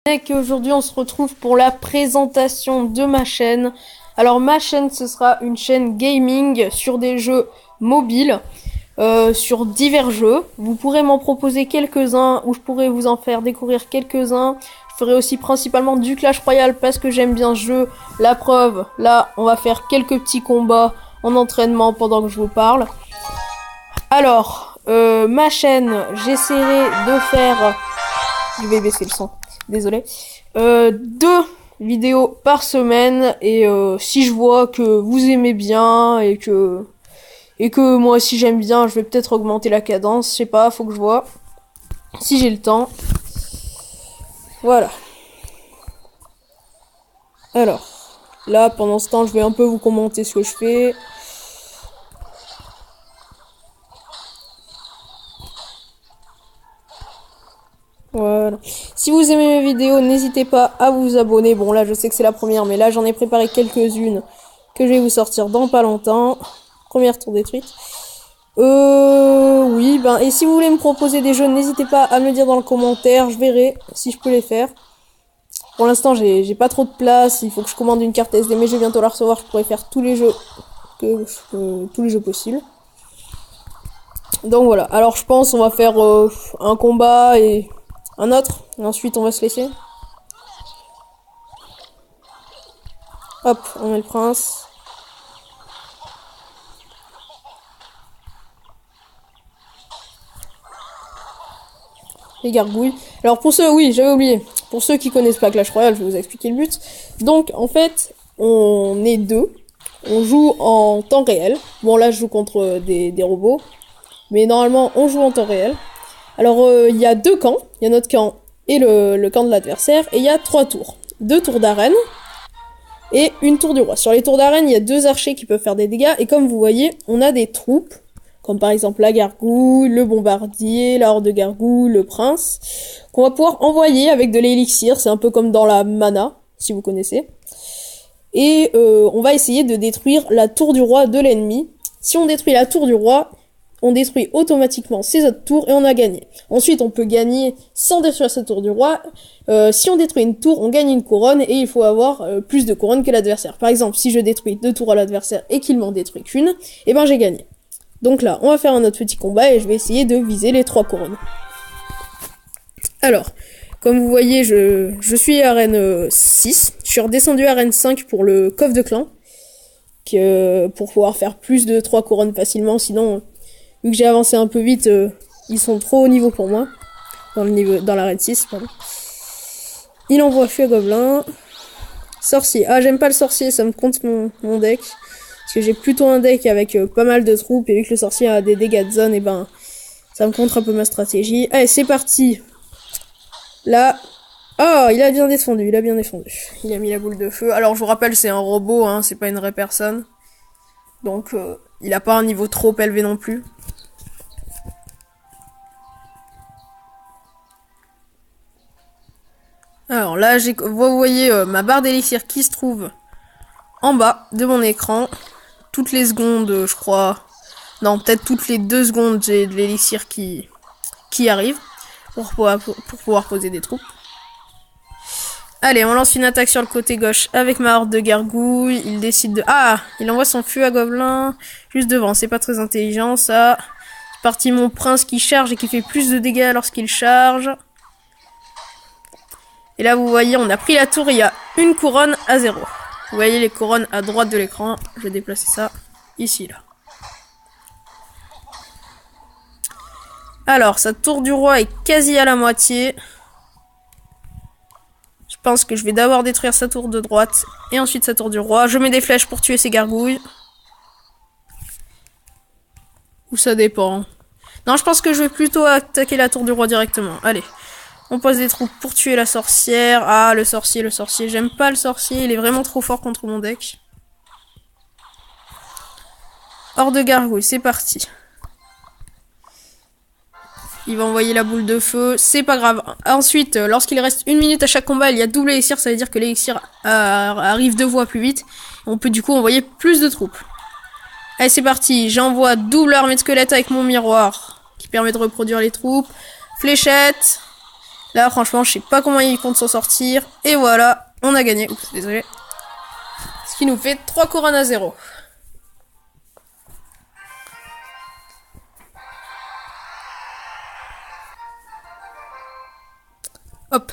Et qu'aujourd'hui on se retrouve pour la présentation de ma chaîne. Alors ma chaîne, ce sera une chaîne gaming sur des jeux mobiles, sur divers jeux. Vous pourrez m'en proposer quelques-uns ou je pourrais vous en faire découvrir quelques-uns. Je ferai aussi principalement du Clash Royale parce que j'aime bien ce jeu. La preuve, là on va faire quelques petits combats en entraînement pendant que je vous parle. Alors, ma chaîne, j'essaierai de faire... Je vais baisser le son. Désolé. 2 vidéos par semaine et si je vois que vous aimez bien et que moi aussi j'aime bien, je vais peut-être augmenter la cadence, je sais pas, faut que je vois si j'ai le temps. Voilà. Alors, là pendant ce temps, je vais un peu vous commenter ce que je fais. Voilà. Si vous aimez mes vidéos, n'hésitez pas à vous abonner. Bon, là, je sais que c'est la première, mais là, j'en ai préparé quelques-unes que je vais vous sortir dans pas longtemps. Première tour détruite. Oui, et si vous voulez me proposer des jeux, n'hésitez pas à me le dire dans le commentaire. Je verrai si je peux les faire. Pour l'instant, j'ai pas trop de place. Il faut que je commande une carte SD, mais je vais bientôt la recevoir. Je pourrai faire tous les jeux tous les jeux possibles. Donc voilà. Alors, je pense on va faire un combat et un autre, et ensuite on va se laisser. Hop, on met le prince. Les gargouilles. Alors pour ceux, oui, j'avais oublié. Pour ceux qui connaissent pas Clash Royale, je vais vous expliquer le but. Donc en fait, on est deux. On joue en temps réel. Bon là, je joue contre des robots. Mais normalement, on joue en temps réel. Alors, il y a 2 camps. Il y a notre camp et le camp de l'adversaire. Et il y a 3 tours. 2 tours d'arène et une tour du roi. Sur les tours d'arène, il y a 2 archers qui peuvent faire des dégâts. Et comme vous voyez, on a des troupes. Comme par exemple la gargouille, le bombardier, la horde de gargouilles, le prince. Qu'on va pouvoir envoyer avec de l'élixir. C'est un peu comme dans la mana, si vous connaissez. Et on va essayer de détruire la tour du roi de l'ennemi. Si on détruit la tour du roi, on détruit automatiquement ces autres tours et on a gagné. Ensuite, on peut gagner sans détruire cette tour du roi. Si on détruit une tour, on gagne une couronne et il faut avoir plus de couronnes que l'adversaire. Par exemple, si je détruis 2 tours à l'adversaire et qu'il m'en détruit qu'une, et ben j'ai gagné. Donc là, on va faire un autre petit combat et je vais essayer de viser les 3 couronnes. Alors, comme vous voyez, je suis à arène 6. Je suis redescendu à arène 5 pour le coffre de clan. Pour pouvoir faire plus de 3 couronnes facilement, sinon... Vu que j'ai avancé un peu vite, ils sont trop haut niveau pour moi. Dans l'arène 6, pardon. Il envoie feu à gobelin. Sorcier. Ah, j'aime pas le sorcier, ça me compte mon deck. Parce que j'ai plutôt un deck avec pas mal de troupes. Et vu que le sorcier a des dégâts de zone, et ça me contre un peu ma stratégie. Allez, c'est parti. Là. Oh, il a bien défendu, il a mis la boule de feu. Alors, je vous rappelle, c'est un robot, hein, c'est pas une vraie personne. Donc, il a pas un niveau trop élevé non plus. Alors là, vous voyez ma barre d'élixir qui se trouve en bas de mon écran. Toutes les secondes, je crois... Non, peut-être toutes les 2 secondes, j'ai de l'élixir qui arrive pour pouvoir poser des troupes. Allez, on lance une attaque sur le côté gauche avec ma horde de gargouilles. Il décide de... Ah, il envoie son feu à gobelin juste devant. C'est pas très intelligent, ça. C'est parti, mon prince qui charge et qui fait plus de dégâts lorsqu'il charge. Et là, vous voyez, on a pris la tour, il y a une couronne à 0. Vous voyez les couronnes à droite de l'écran. Je vais déplacer ça ici, là. Alors, sa tour du roi est quasi à la moitié. Je pense que je vais d'abord détruire sa tour de droite et ensuite sa tour du roi. Je mets des flèches pour tuer ses gargouilles. Ou ça dépend. Non, je pense que je vais plutôt attaquer la tour du roi directement. Allez. On pose des troupes pour tuer la sorcière. Ah, le sorcier. J'aime pas le sorcier. Il est vraiment trop fort contre mon deck. Horde de gargouille, c'est parti. Il va envoyer la boule de feu. C'est pas grave. Ensuite, lorsqu'il reste 1 minute à chaque combat, il y a double élixir. Ça veut dire que l'élixir arrive 2 fois plus vite. On peut du coup envoyer plus de troupes. Allez, c'est parti. J'envoie double armée de squelettes avec mon miroir qui permet de reproduire les troupes. Fléchette. Là, franchement, je sais pas comment il compte s'en sortir. Et voilà, on a gagné. Oups, désolé. Ce qui nous fait 3 couronnes à 0. Hop.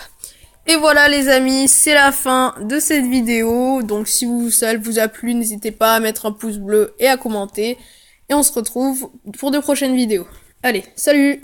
Et voilà les amis, c'est la fin de cette vidéo. Donc si ça vous a plu, n'hésitez pas à mettre un pouce bleu et à commenter. Et on se retrouve pour de prochaines vidéos. Allez, salut!